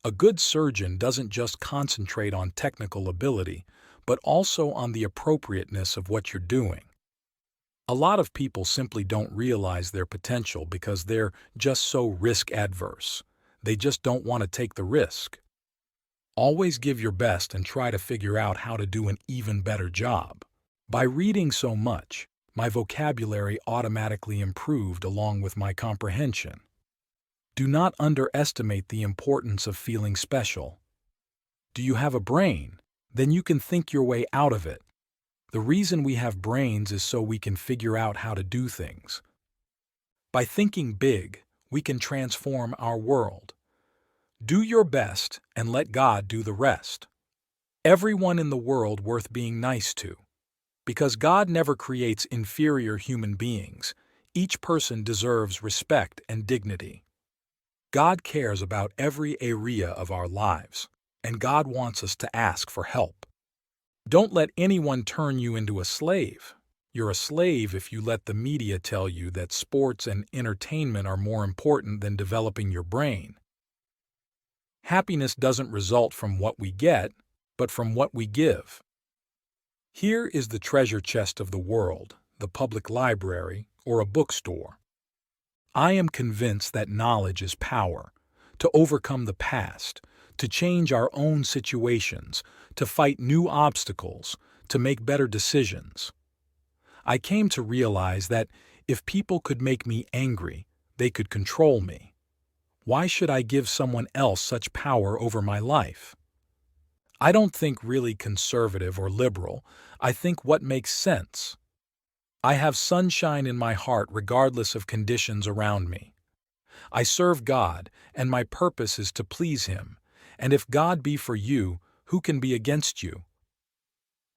A good surgeon doesn't just concentrate on technical ability, but also on the appropriateness of what you're doing. A lot of people simply don't realize their potential because they're just so risk-adverse. They just don't want to take the risk. Always give your best and try to figure out how to do an even better job. By reading so much, my vocabulary automatically improved along with my comprehension. Do not underestimate the importance of feeling special. Do you have a brain? Then you can think your way out of it. The reason we have brains is so we can figure out how to do things. By thinking big, we can transform our world. Do your best and let God do the rest. Everyone in the world worth being nice to. Because God never creates inferior human beings, each person deserves respect and dignity. God cares about every area of our lives, and God wants us to ask for help. Don't let anyone turn you into a slave. You're a slave if you let the media tell you that sports and entertainment are more important than developing your brain. Happiness doesn't result from what we get, but from what we give. Here is the treasure chest of the world, the public library, or a bookstore. I am convinced that knowledge is power, to overcome the past, to change our own situations, to fight new obstacles, to make better decisions. I came to realize that if people could make me angry, they could control me. Why should I give someone else such power over my life? I don't think really conservative or liberal. I think what makes sense. I have sunshine in my heart regardless of conditions around me. I serve God, and my purpose is to please Him. And if God be for you, who can be against you?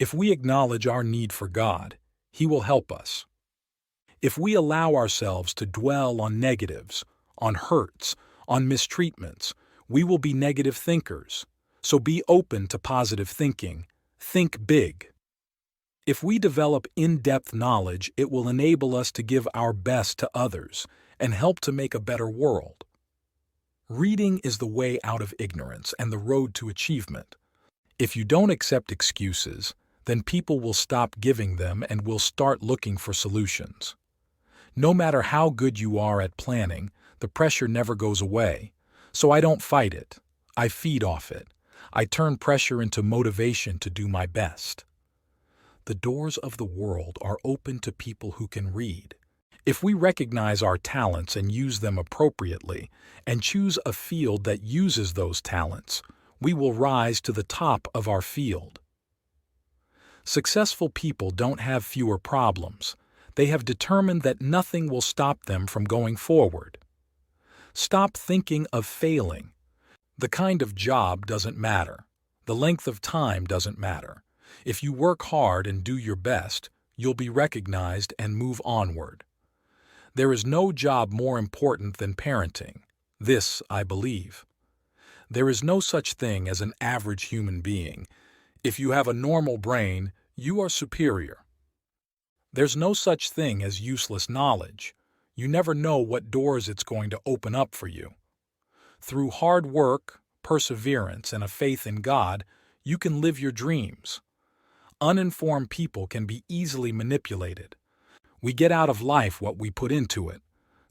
If we acknowledge our need for God, He will help us. If we allow ourselves to dwell on negatives, on hurts, on mistreatments, we will be negative thinkers. So be open to positive thinking. Think big. If we develop in-depth knowledge, it will enable us to give our best to others and help to make a better world. Reading is the way out of ignorance and the road to achievement. If you don't accept excuses, then people will stop giving them and will start looking for solutions. No matter how good you are at planning, the pressure never goes away. So I don't fight it. I feed off it. I turn pressure into motivation to do my best. The doors of the world are open to people who can read. If we recognize our talents and use them appropriately, and choose a field that uses those talents, we will rise to the top of our field. Successful people don't have fewer problems. They have determined that nothing will stop them from going forward. Stop thinking of failing. The kind of job doesn't matter. The length of time doesn't matter. If you work hard and do your best, you'll be recognized and move onward. There is no job more important than parenting. This, I believe. There is no such thing as an average human being. If you have a normal brain, you are superior. There's no such thing as useless knowledge. You never know what doors it's going to open up for you. Through hard work, perseverance, and a faith in God, you can live your dreams. Uninformed people can be easily manipulated. We get out of life what we put into it.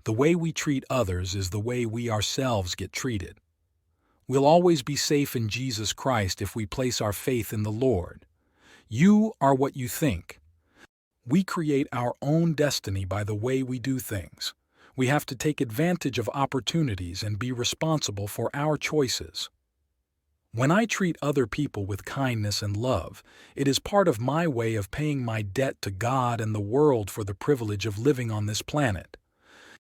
The way we treat others is the way we ourselves get treated. We'll always be safe in Jesus Christ if we place our faith in the Lord. You are what you think. We create our own destiny by the way we do things. We have to take advantage of opportunities and be responsible for our choices. When I treat other people with kindness and love, it is part of my way of paying my debt to God and the world for the privilege of living on this planet.